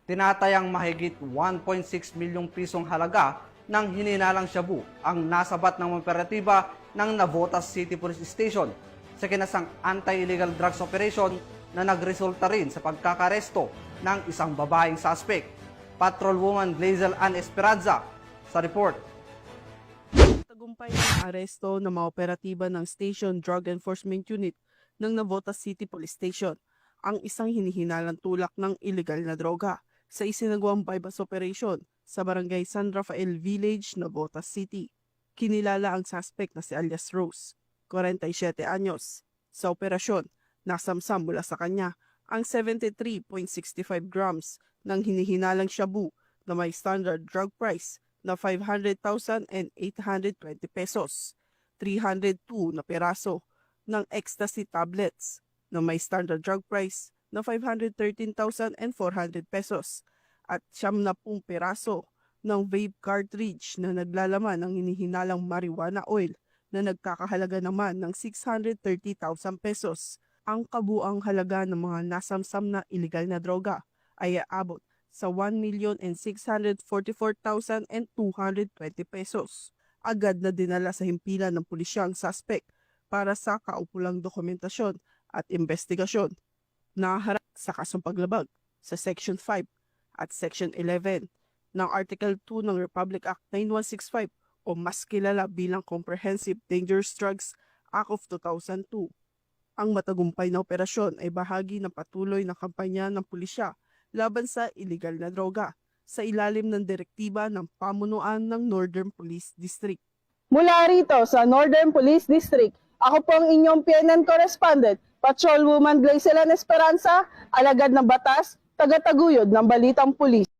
Tinatayang mahigit 1.6 milyong pisong halaga ng hininalang shabu ang nasabat ng operatiba ng Navotas City Police Station sa kinasang anti-illegal drugs operation na nagresulta rin sa pagkakaresto ng isang babaeng suspect. Patrolwoman Glazel Ann Esperanza sa report. Tagumpay ng aresto ng mga operatiba ng Station Drug Enforcement Unit ng Navotas City Police Station ang isang hinihinalang tulak ng illegal na droga sa isinagawang bypass operation sa barangay San Rafael Village, Navotas City. Kinilala ang suspect na si alias Rose, 47 anyos. Sa operasyon, nasamsam mula sa kanya ang 73.65 grams ng hinihinalang shabu na may standard drug price na 500,820 pesos, 302 na peraso ng ecstasy tablets na may standard drug price na 513,400 pesos at 70 peraso ng vape cartridge na naglalaman ng hinihinalang marijuana oil na nagkakahalaga naman ng 630,000 pesos. Ang kabuang halaga ng mga nasamsam na illegal na droga ay aabot sa 1,644,220 pesos. Agad na dinala sa himpilan ng pulisya ang suspect para sa kaukulang dokumentasyon at investigasyon. Naharap sa kasong paglabag sa Section 5 at Section 11 ng Article 2 ng Republic Act 9165 o mas kilala bilang Comprehensive Dangerous Drugs Act of 2002. Ang matagumpay na operasyon ay bahagi ng patuloy na kampanya ng pulisya laban sa illegal na droga sa ilalim ng direktiba ng pamunuan ng Northern Police District. Mula rito sa Northern Police District, ako po ang inyong PNN correspondent, Patrolwoman Glazel Ann Esperanza, alagad ng batas, tagataguyod ng Balitang Pulis.